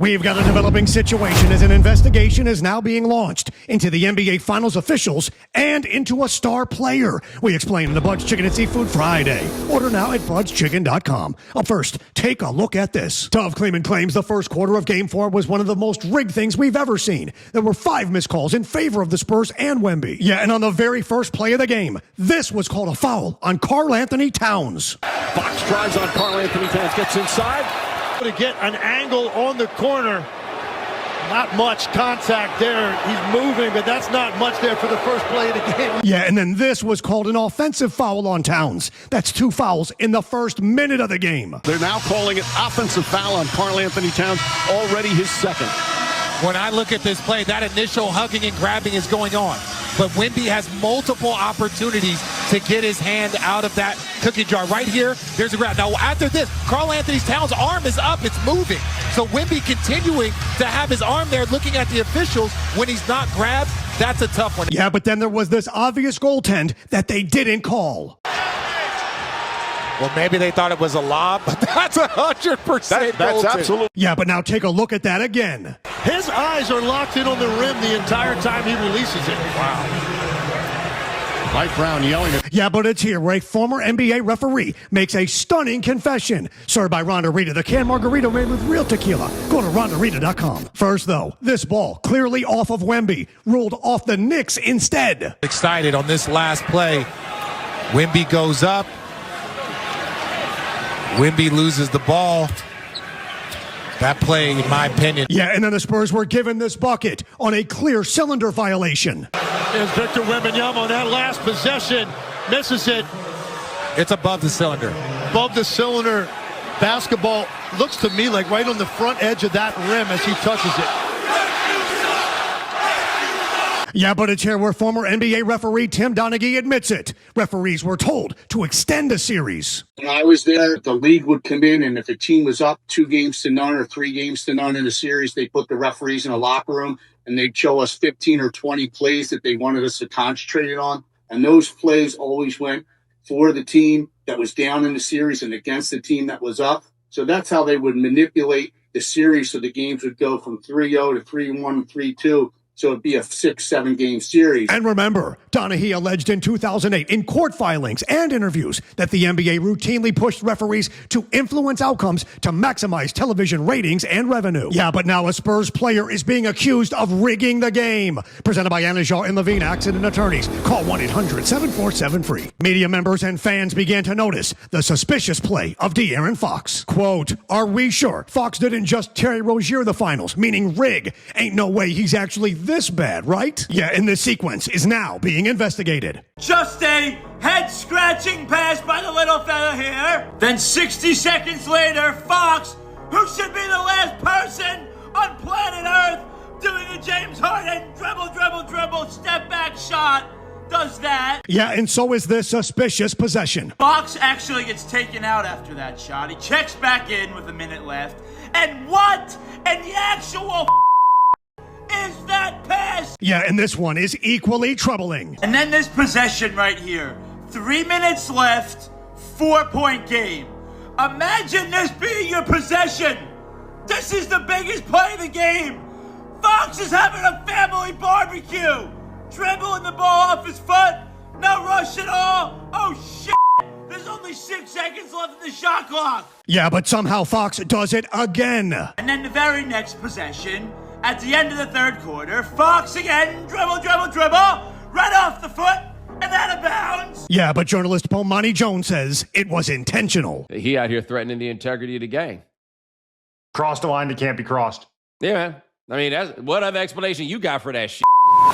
We've got a developing situation as an investigation is now being launched into the NBA Finals officials and into a star player. We explain in the Bud's Chicken and Seafood Friday. Order now at budschicken.com. Up first, take a look at this. Tov Kleeman claims the first quarter of Game 4 was one of the most rigged things we've ever seen. There were 5 missed calls in favor of the Spurs and Wemby. Yeah, and on the very first play of the game, this was called a foul on Karl Anthony Towns. Fox drives on Karl Anthony Towns, gets inside. To get an angle on the corner. Not much contact there. He's moving, but that's not much there for the first play of the game. Yeah, and then this was called an offensive foul on Towns. That's 2 fouls in the first minute of the game. They're now calling it offensive foul on Karl Anthony Towns, already his second. When I look at this play, that initial hugging and grabbing is going on. But Wemby has multiple opportunities to get his hand out of that cookie jar. Right here, there's a grab. Now, after this, Karl Anthony Towns' arm is up. It's moving. So Wemby continuing to have his arm there looking at the officials when he's not grabbed, that's a tough one. Yeah, but then there was this obvious goaltend that they didn't call. Well, maybe they thought it was a lob, but that's 100% That's absolutely. Yeah, but now take a look at that again. His eyes are locked in on the rim the entire time he releases it. Wow. Mike Brown yelling at. Yeah, but it's here where a former NBA referee makes a stunning confession. Served by Rhonda Rita, the canned margarita made with real tequila. Go to RhondaRita.com. First, though, this ball clearly off of Wemby, ruled off the Knicks instead. Excited on this last play. Wemby goes up. Wemby loses the ball. That play, in my opinion. Yeah, and then the Spurs were given this bucket on a clear cylinder violation. Is Victor Wembanyama on that last possession. Misses it. It's above the cylinder. Above the cylinder. Basketball looks to me like right on the front edge of that rim as he touches it. Yeah, but it's here where former NBA referee Tim Donaghy admits it. Referees were told to extend a series. When I was there, the league would come in, and if a team was up 2-0 or 3-0 in a series, they put the referees in a locker room, and they'd show us 15 or 20 plays that they wanted us to concentrate on. And those plays always went for the team that was down in the series and against the team that was up. So that's how they would manipulate the series so the games would go from 3-0 to 3-1, 3-2. So it'd be a 6-7 game series. And remember, Donaghy alleged in 2008 in court filings and interviews that the NBA routinely pushed referees to influence outcomes to maximize television ratings and revenue. Yeah, but now a Spurs player is being accused of rigging the game. Presented by Anajar and Levine Accident Attorneys. Call 1-800-747-FREE. Media members and fans began to notice the suspicious play of De'Aaron Fox. Quote, "Are we sure Fox didn't just Terry Rozier the finals, meaning rig? Ain't no way he's actually this bad, right?" Yeah, and this sequence is now being investigated. Just a head-scratching pass by the little fella here. Then 60 seconds later, Fox, who should be the last person on planet Earth doing a James Harden dribble, step-back shot, does that. Yeah, and so is this suspicious possession. Fox actually gets taken out after that shot. He checks back in with a minute left. And what in the actual is that pass? Yeah, and this one is equally troubling. And then this possession right here. 3 minutes left, 4-point game. Imagine this being your possession. This is the biggest play of the game. Fox is having a family barbecue. Dribbling the ball off his foot. No rush at all. Oh, shit. There's only 6 seconds left in the shot clock. Yeah, but somehow Fox does it again. And then the very next possession, at the end of the third quarter, Fox again, dribble, right off the foot, and out of bounds. Yeah, but journalist Bomani Jones says it was intentional. He out here threatening the integrity of the game. Crossed a line that can't be crossed. Yeah, man. I mean, what other explanation you got for that shit?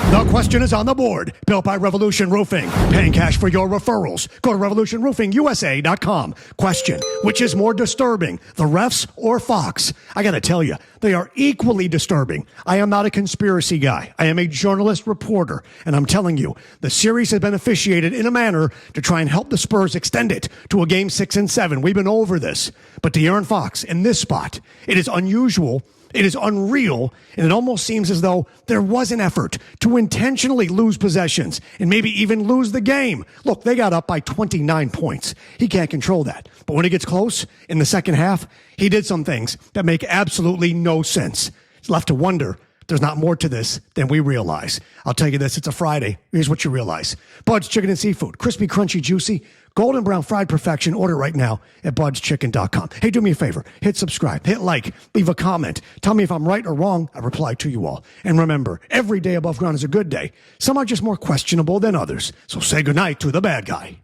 The question is on the board. Built by Revolution Roofing. Paying cash for your referrals. Go to revolutionroofingusa.com. Question, which is more disturbing, the refs or Fox? I gotta tell you, they are equally disturbing. I am not a conspiracy guy. I am a journalist reporter. And I'm telling you, the series has been officiated in a manner to try and help the Spurs extend it to a game 6 and 7. We've been over this. But De'Aaron Fox, in this spot, it is unusual. It is unreal, and it almost seems as though there was an effort to intentionally lose possessions and maybe even lose the game. Look, they got up by 29 points. He can't control that. But when it gets close in the second half, he did some things that make absolutely no sense. It's left to wonder. There's not more to this than we realize. I'll tell you this, it's a Friday. Here's what you realize. Bud's Chicken and Seafood. Crispy, crunchy, juicy, golden brown fried perfection. Order right now at budschicken.com. Hey, do me a favor. Hit subscribe. Hit like. Leave a comment. Tell me if I'm right or wrong. I reply to you all. And remember, every day above ground is a good day. Some are just more questionable than others. So say goodnight to the bad guy.